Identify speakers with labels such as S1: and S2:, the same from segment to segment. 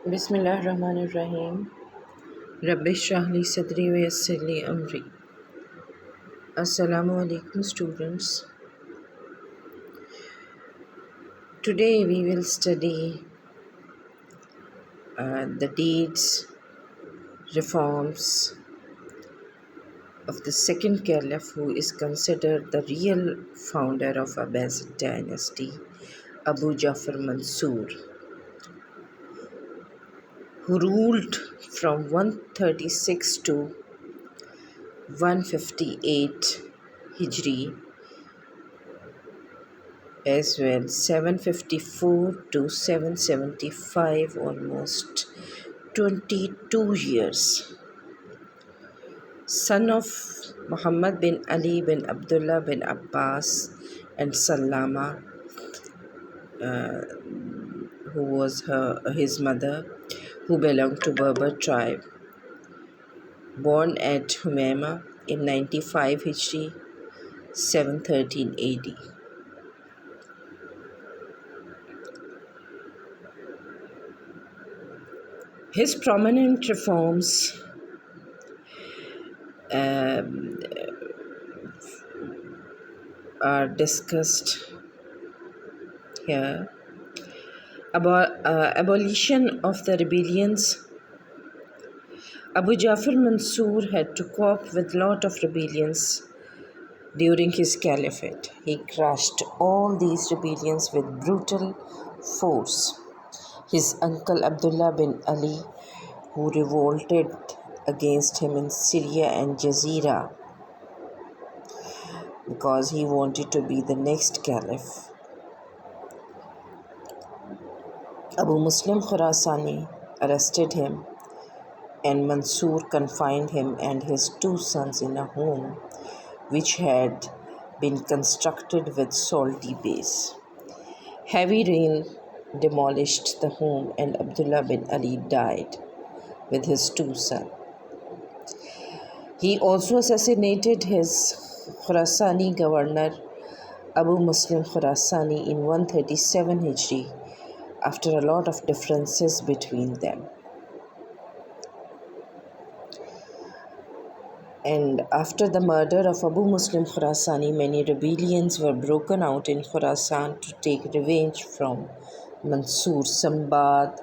S1: Bismillahirrahmanirrahim. Rabbi shrah li sadri wa yassir li amri. Assalamu alaikum students. Today we will study the deeds, reforms of the second caliph who is considered the real founder of Abbasid dynasty, Abu Ja'far Mansoor, who ruled from 136 to 158 Hijri, as well 754 to 775, almost 22 years. Son of Muhammad bin Ali bin Abdullah bin Abbas and Salama, who was his mother, who belonged to Berber tribe, born at Humaima in 95 Hijri, 713 AD. His prominent reforms are discussed here. Abolition of the rebellions. Abu Ja'far Mansoor had to cope with a lot of rebellions during his caliphate. He crushed all these rebellions with brutal force. His uncle Abdullah bin Ali, who revolted against him in Syria and Jazeera because he wanted to be the next caliph. Abu Muslim Khurasani arrested him, and Mansoor confined him and his two sons in a home which had been constructed with salty base. Heavy rain demolished the home, and Abdullah bin Ali died with his two sons. He also assassinated his Khurasani governor Abu Muslim Khurasani in 137 Hijri after a lot of differences between them. And after the murder of Abu Muslim Khurasani, many rebellions were broken out in Khurasan to take revenge from Mansoor. Sambad,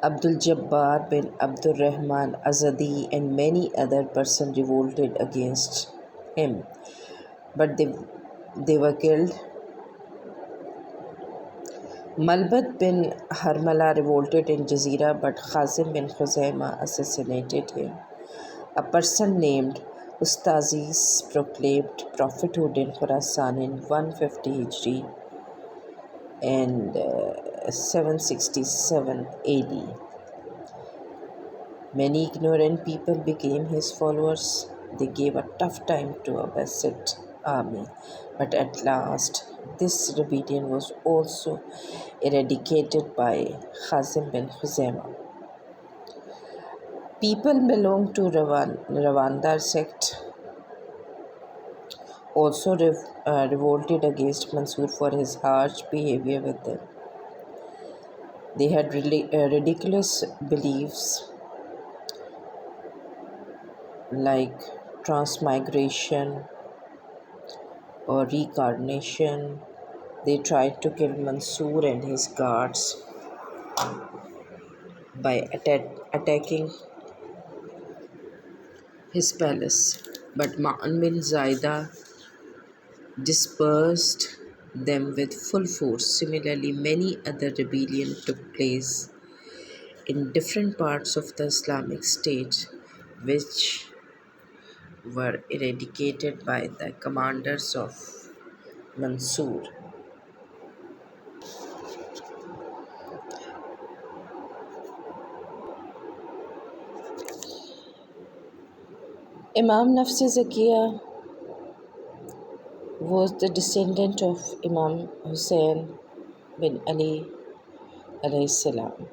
S1: Abdul Jabbar bin Abdul Rahman Azadi, and many other persons revolted against him, but they were killed. Malbat bin Harmala revolted in Jazeera, but Qasim bin Khuzaima assassinated him. A person named Ustazis proclaimed prophethood in Khurasan in 150 Hijri and 767 AD. Many ignorant people became his followers. They gave a tough time to Abbasid army, but at last this rebellion was also eradicated by Qasim bin Khuzaima. People belonged to Ravandar sect also revolted against Mansoor for his harsh behavior with them. They had ridiculous beliefs like transmigration or reincarnation. They tried to kill Mansoor and his guards by attacking his palace, but Ma'an bin Zaida dispersed them with full force. Similarly, many other rebellions took place in different parts of the Islamic State, which were eradicated by the commanders of Mansoor. Imam Nafs Zakiya was the descendant of Imam Hussein bin Ali alayhi salam,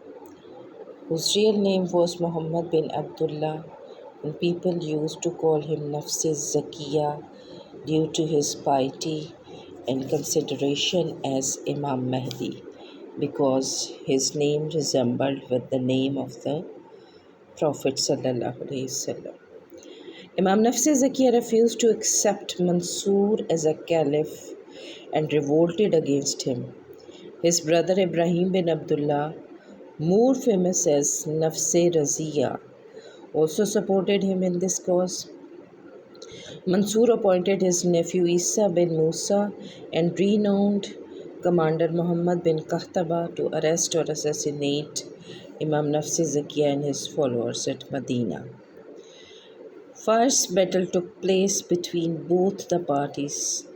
S1: whose real name was Muhammad bin Abdullah, and people used to call him Nafs Zakiya due to his piety and consideration as Imam Mahdi. because his name resembled with the name of the Prophet sallallahu alaihi wasallam. Imam Nafsi Zakiya refused to accept Mansoor as a caliph and revolted against him. His brother Ibrahim bin Abdullah, more famous as Nafse Razia, also supported him in this cause. Mansoor appointed his nephew Isa bin Musa and renowned commander Muhammad bin Qahtaba to arrest or assassinate Imam Nafsi Zakiya and his followers at Medina. First battle took place between both the parties,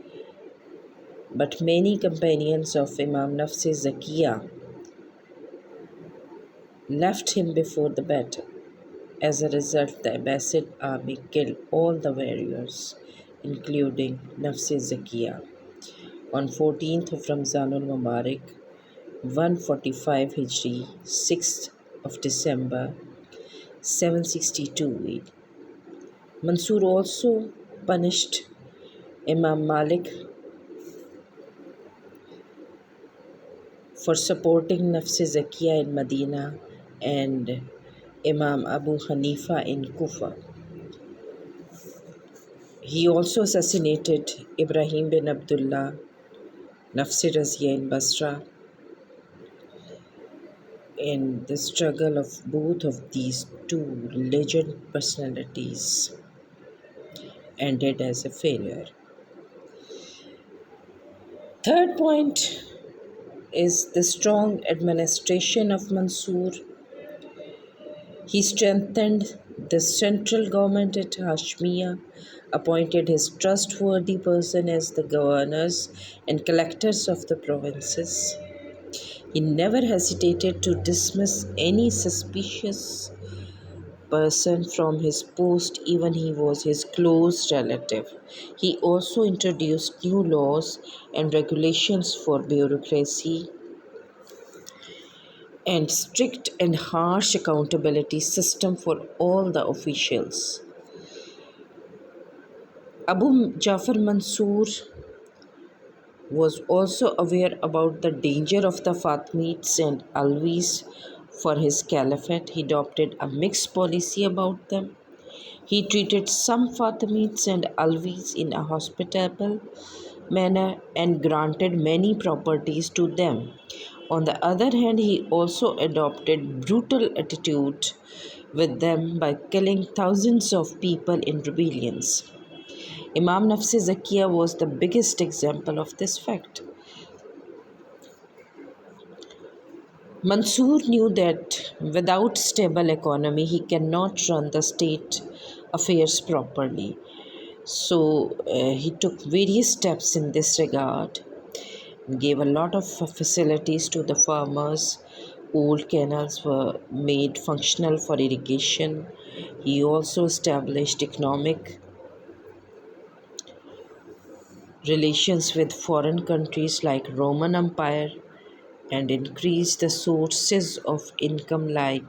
S1: but many companions of Imam Nafsi Zakiya left him before the battle. As a result, the Abbasid army killed all the warriors, including Nafsi Zakiya, on 14th of Ramzanul Mubarak, 145 Hijri, 6th of December, 762 AD. Mansoor also punished Imam Malik for supporting Nafsi Zakiya in Medina and Imam Abu Hanifa in Kufa. He also assassinated Ibrahim bin Abdullah, Nafsi Razia in Basra. In the struggle of both of these two legend personalities ended as a failure. Third point is the strong administration of Mansoor. He strengthened the central government at Hashmiya, appointed his trustworthy person as the governors and collectors of the provinces. He never hesitated to dismiss any suspicious person from his post, even he was his close relative. He also introduced new laws and regulations for bureaucracy and strict and harsh accountability system for all the officials. Abu Jafar Mansoor was also aware about the danger of the Fatimids and Alvis for his caliphate. He adopted a mixed policy about them. He treated some Fatimids and Alvis in a hospitable manner and granted many properties to them. On the other hand, he also adopted brutal attitude with them by killing thousands of people in rebellions. Imam Nafsi Zakiya was the biggest example of this fact. Mansoor knew that without stable economy he cannot run the state affairs properly. So he took various steps in this regard, gave a lot of facilities to the farmers. Old canals were made functional for irrigation. He also established economic relations with foreign countries like Roman Empire and increased the sources of income like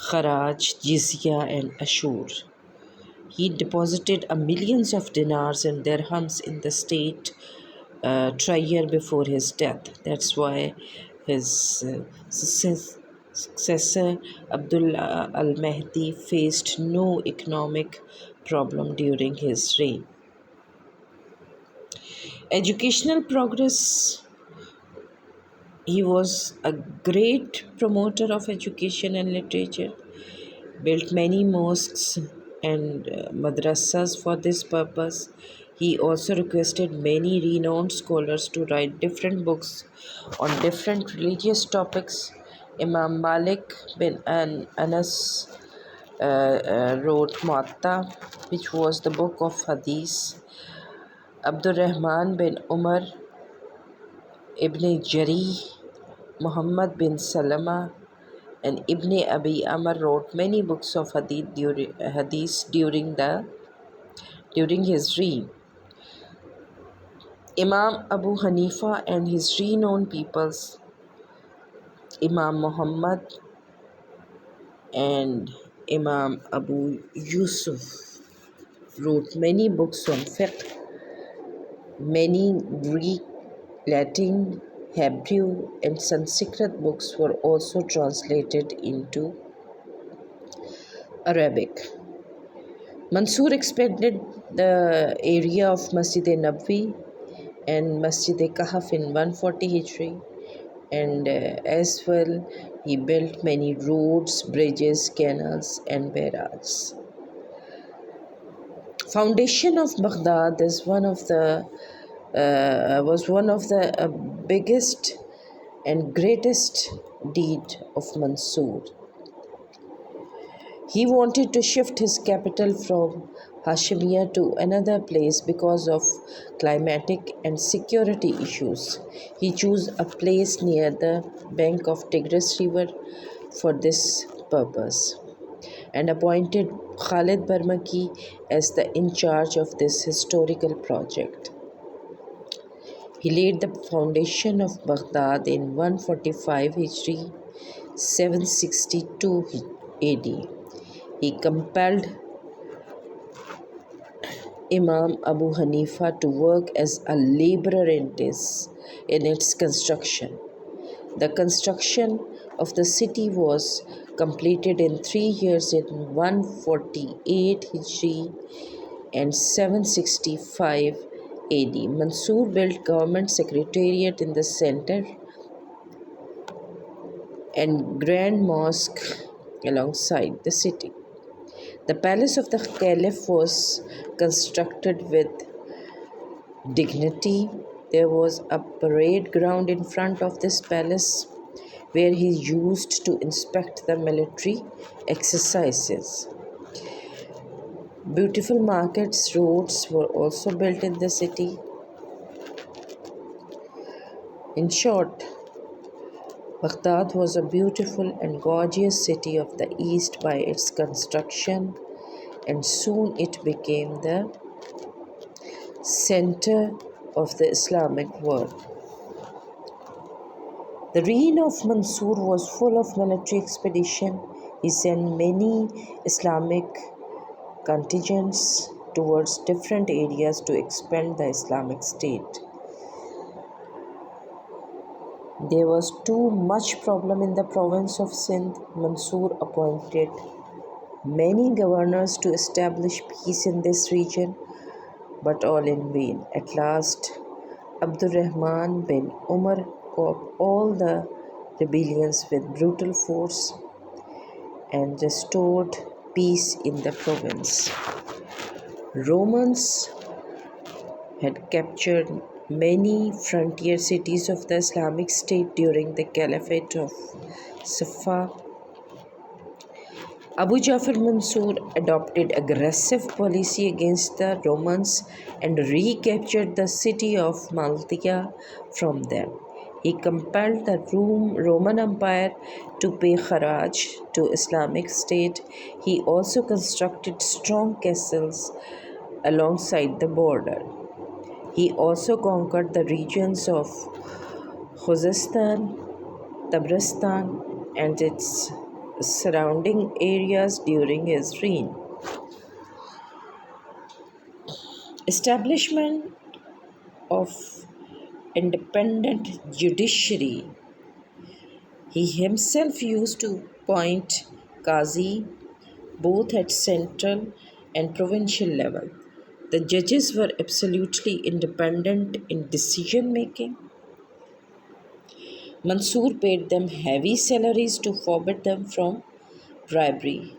S1: Kharaj, Jizya and Ashur. He deposited millions of dinars and dirhams in the state treasury before his death. That's why his successor Abdullah al-Mahdi faced no economic problem during his reign. Educational progress. He was a great promoter of education and literature, built many mosques and madrasas for this purpose. He also requested many renowned scholars to write different books on different religious topics. Imam Malik bin Anas wrote Muatta, which was the book of Hadith. Abdul Rahman bin Umar ibn Jari, Muhammad bin Salama, and Ibn Abi Amr wrote many books of hadith during his reign. Imam Abu Hanifa and his renowned pupils, Imam Muhammad and Imam Abu Yusuf, wrote many books on fiqh, many Greek, Latin, Hebrew, and Sanskrit books were also translated into Arabic. Mansoor expanded the area of Masjid-e-Nabawi and Masjid-e-Kahf in 140 Hijri, and as well he built many roads, bridges, canals, and barrages. Foundation of Baghdad is was one of the biggest and greatest deed of Mansoor. He wanted to shift his capital from Hashemia to another place because of climatic and security issues. He chose a place near the bank of Tigris River for this purpose and appointed Khalid Barmaki as the in charge of this historical project. He laid the foundation of Baghdad in 145 Hijri, 762 AD. He compelled Imam Abu Hanifa to work as a laborer in its construction. The construction of the city was completed in 3 years in 148 Hijri and 765 AD. Mansoor built government secretariat in the center and grand mosque alongside the city. The palace of the caliph was constructed with dignity. There was a parade ground in front of this palace where he used to inspect the military exercises. Beautiful markets, roads were also built in the city. In short, Baghdad was a beautiful and gorgeous city of the East by its construction, and soon it became the center of the Islamic world. The reign of Mansour was full of military expedition. He sent many Islamic contingents towards different areas to expand the Islamic State. There was too much problem in the province of Sindh. Mansour appointed many governors to establish peace in this region, but all in vain. At last, Abdurrahman bin Umar caught all the rebellions with brutal force and restored peace in the province. Romans had captured many frontier cities of the Islamic State during the Caliphate of Safa. Abu Jafar Mansour adopted aggressive policy against the Romans and recaptured the city of Maltia from them. He compelled the Roman Empire to pay kharaj to Islamic State. He also constructed strong castles alongside the border. He also conquered the regions of Khuzestan, Tabaristan, and its surrounding areas during his reign. Establishment of independent judiciary. He himself used to appoint Qazi both at central and provincial level. The judges were absolutely independent in decision making. Mansour paid them heavy salaries to forbid them from bribery.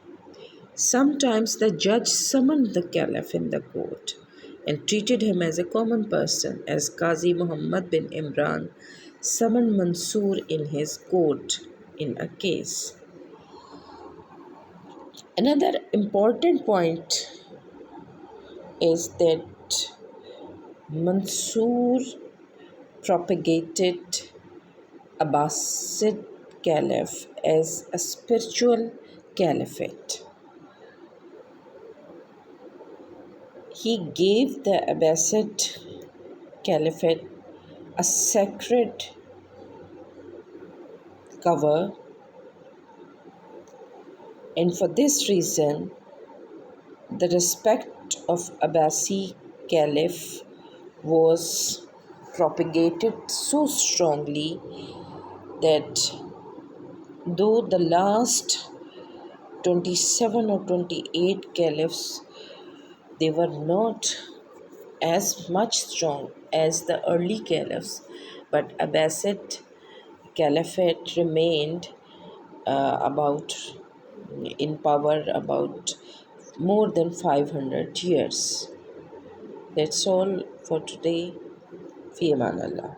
S1: Sometimes the judge summoned the caliph in the court and treated him as a common person, as Qazi Muhammad bin Imran summoned Mansour in his court in a case. Another important point is that Mansour propagated Abbasid Caliph as a spiritual caliphate. He gave the Abbasid Caliphate a sacred cover, and for this reason, the respect of Abbasi Caliph was propagated so strongly that though the last 27 or 28 caliphs, they were not as much strong as the early caliphs, but Abbasid Caliphate remained about in power about more than 500 years. That's all for today. Fi Aman Allah.